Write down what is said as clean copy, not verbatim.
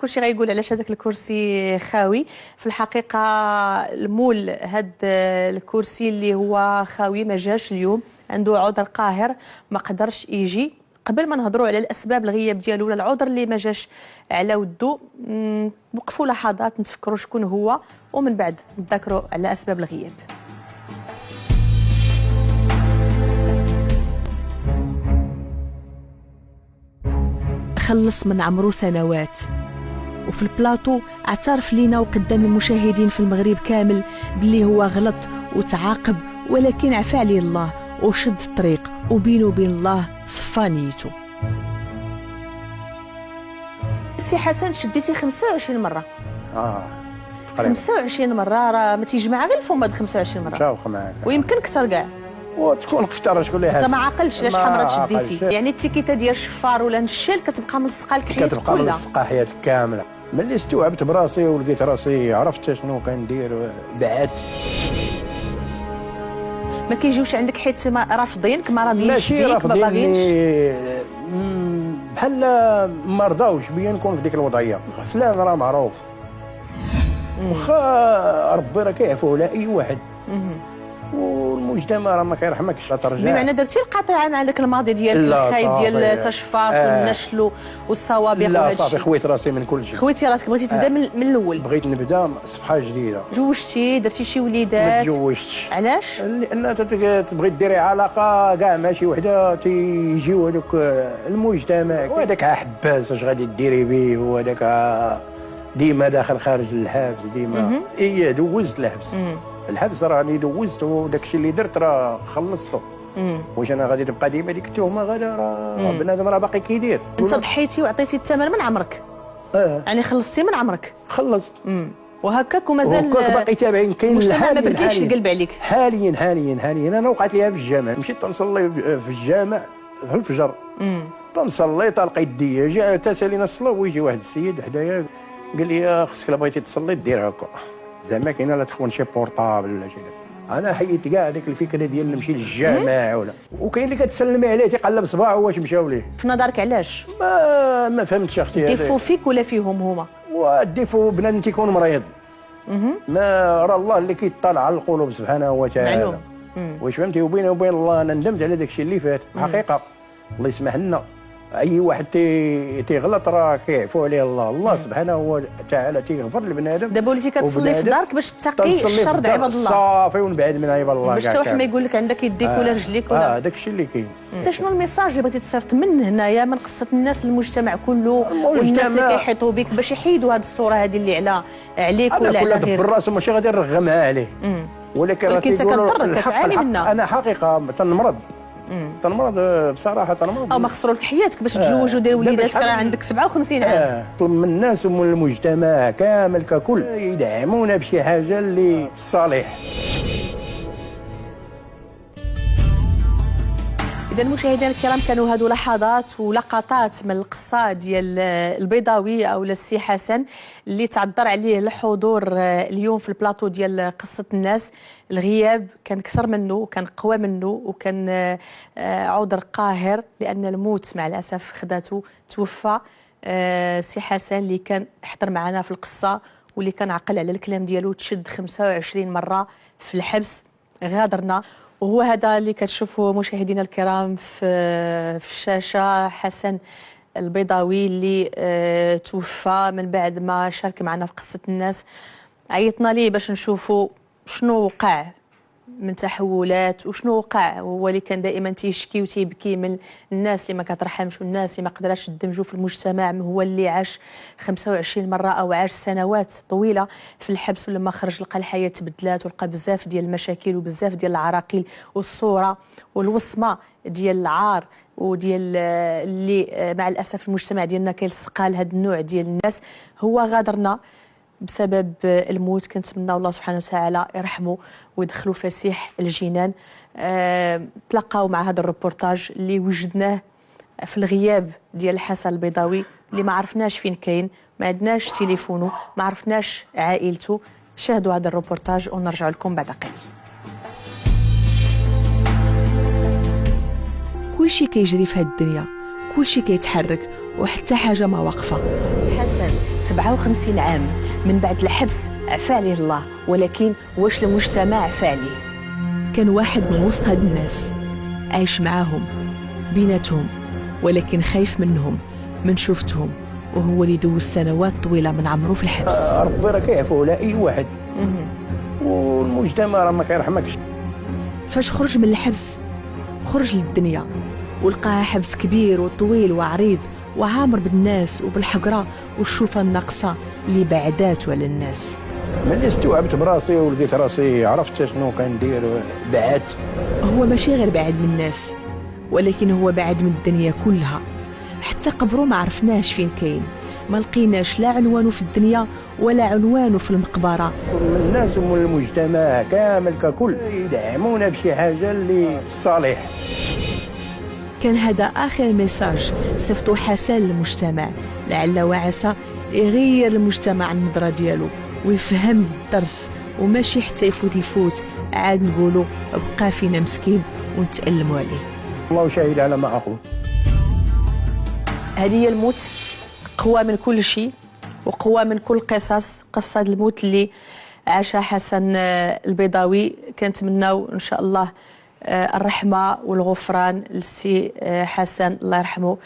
كلشي غيقول علاش هذاك الكرسي خاوي. في الحقيقه المول هذا الكرسي اللي هو خاوي ما جاش اليوم، عنده عذر قاهر ما قدرش يجي. قبل ما نهضروا على الاسباب الغياب ديالو ولا العذر اللي ما جاش على ودو، وقفوا لحظات نتفكروا شكون هو ومن بعد نتذكروا على اسباب الغياب. خلص من عمرو سنوات، وفي البلاطو اعترف لينا وقدام المشاهدين في المغرب كامل باللي هو غلط وتعاقب، ولكن عفا عليه الله وشد الطريق، وبينه وبين الله صفى نيته. سي حسن شديتي 25 مره. تقريبا 25 مره راه ما تيجمع غير الفم هاد 25 مره. متفق معاك، ويمكن كثر كاع. وتكون كثر شكون اللي حاسس. انت ما عاقلش علاش حمرا شديتي؟ يعني التيكيته ديال الشفار ولا النشال كتبقى ملصقه لك حياتك كلها. كتبقى ملصقه حياتك كامله. ملي استوعبت براسي ولقيت راسي عرفت شنو كندير، بعدت. ما كيجيوش عندك حيت رافضينك، ما راضيينش ماشي بيك، ما باغينش بحال ما رضاوش بيا نكون في ديك الوضعيه. فلان راه معروف، واخا ربي راه كيعفو على اي واحد، والمجتمع راه ما كيرحمكش. لا ترجع بمعنى درتي القطيعه مع داك الماضي ديالك الخايب ديال تشفار والنشل والصوابغ لا وهادشي. صافي خويت راسي من كل شيء. خويتي راسك، بغيتي تبدا من الاول. بغيت نبدا صفحه جديده. جوجتي، درتي شي وليدات؟ ما تزوجتش. علاش؟ لان تبغي ديري علاقه كاع مع شي وحده تيجيو هذوك المجتمع، وهذاك حباس اش غادي ديري به، وهذاك ديما داخل خارج الحبس ديما. اي دوزت الحبس. الحبس راني دوزت، وداك الشيء اللي درت راه خلصته. واش انا غادي تبقى ديما ديك التهمه؟ غادا راه بنادم راه باقي كيدير. انت ضحيتي وعطيتي الثمن من عمرك. يعني خلصتي من عمرك. خلصت. وهكاك ومازال وهكاك باقي تابعين. كاين المجتمع ما بداش القلب عليك. حاليا انا وقعت ليها في الجامع. مشيت تنصلي في الجامع في الفجر. تنصلي طلق يديا، جا تسالينا الصلاه ويجي واحد السيد حدايا قال لي خصك الا بغيتي تصلي دير هكا، زعما كاينه لا تخون شي بورطابل ولا شي. انا حيدت كاع ديك الفكره ديال نمشي للجامع ولا. وكاين اللي كتسلمي عليه تيقلب صباعه واش مشاو ليه. في نظرك علاش؟ ما فهمتش اختي. ديفو فيك ولا فيهم هما؟ والديفو بنادم تيكون مريض. ما راه الله اللي كيطلع على القلوب سبحانه وتعالى. معلوم. واش فهمتي؟ وبيني وبين الله انا ندمت على داك الشيء اللي فات حقيقه. الله يسمح لنا. اي واحد تيغلط راه كيعفو عليه الله سبحانه وتعالى تيغفر لبنادم. دابا وليتي كتصلي في دارك باش تقي الشر د عباد الله صافي، ونبعد من عباد الله باش حتى واحد ما يقول لك عندك يديك ولا رجليك ولا. داك الشيء اللي كاين. انت شنو الميساج اللي بغيتي تصيفط من هنايا من قصه الناس للمجتمع كله والناس اللي كيحيطوا بك باش يحيدوا هذه الصوره هذه اللي عليك ولا على غيرك؟ كل راسه ماشي غادي نرغمها عليه، ولكن راه كتضرك كتعاني منها. انا حقيقه تنمرض بصراحه تنمرض. او ما خسروك حياتك باش تتزوج ودير وليداتك راه عندك 57 عام. طلب من الناس ومن المجتمع كامل ككل يدعمونا بشي حاجه اللي في الصالح. إذا مشاهدينا الكرام، كانوا هادو لحظات ولقطات من القصة ديال البيضاوي أو السي حسن اللي تعذر عليه الحضور اليوم في البلاطو ديال قصة الناس. الغياب كان كثر منه وكان قوى منه وكان عذر قاهر، لأن الموت مع الأسف خداته. توفى سي حسن اللي كان حضر معنا في القصة واللي كان عقل على الكلام ديالو، تشد 25 مرة في الحبس، غادرنا. وهو هذا اللي كتشوفوا مشاهدينا الكرام في الشاشه، حسن البيضاوي اللي توفى من بعد ما شارك معنا في قصه الناس. عيطنا ليه باش نشوفوا شنو وقع من تحولات وشنو وقع. هو اللي كان دائما تيشكي وتيبكي من الناس اللي ما كترحمش والناس اللي ما قدراش يندمجوا في المجتمع. هو اللي عاش 25 مره او عاش سنوات طويله في الحبس، ولما خرج لقى الحياه تبدلات ولقى بزاف ديال المشاكل وبزاف ديال العراقيل والصوره والوصمه ديال العار وديال اللي مع الاسف المجتمع ديالنا كيلصقها لهذا النوع ديال الناس. هو غادرنا بسبب الموت. كنتمنى الله سبحانه وتعالى يرحمه ويدخلوا فسيح الجنان. تلقاو مع هذا الروبورتاج اللي وجدناه في الغياب ديال حسن البيضاوي، اللي ما عرفناش فين كاين، ما عندناش تليفونه، ما عرفناش عائلته. شاهدوا هذا الروبورتاج ونرجع لكم بعد قليل. كلشي كيجري في هاد الدنيا، كلشي كيتحرك وحتى حاجه ما واقفه. حسن 57 عام من بعد الحبس عفى عليه الله، ولكن واش المجتمع عفى عليه؟ كان واحد من وسط هاد الناس عايش معاهم بيناتهم، ولكن خايف منهم من شوفتهم، وهو اللي دوز سنوات طويله من عمره في الحبس. ربي راه كيعفو على اي واحد، والمجتمع راه ما كيرحمكش. فاش خرج من الحبس خرج للدنيا ولقاها حبس كبير وطويل وعريض وعامر بالناس وبالحقره والشوفه الناقصه اللي بعداتو على الناس. ملي استوعبت براسي ولقيت راسي عرفت شنو كندير، بعدت. هو ماشي غير بعد من الناس، ولكن هو بعد من الدنيا كلها. حتى قبره ما عرفناش فين كاين، ما لقيناش لا عنوانه في الدنيا ولا عنوانه في المقبره. من الناس ومن المجتمع كامل ككل يدعمونا بشي حاجه اللي في الصالح. كان هذا آخر ميساج صيفطو حسن للمجتمع، لعل وعسى يغير المجتمع النظرة ديالو ويفهم الدرس، وماشي حتى يفوت عاد نقولوا بقى فينا مسكين ونتألموا عليه. الله شاهد على ما أقول. هذه هي الموت، قوى من كل شيء وقوى من كل قصص. قصة الموت اللي عاشها حسن البيضاوي، كنتمناو إن شاء الله الرحمة والغفران للسي حسن الله يرحمه.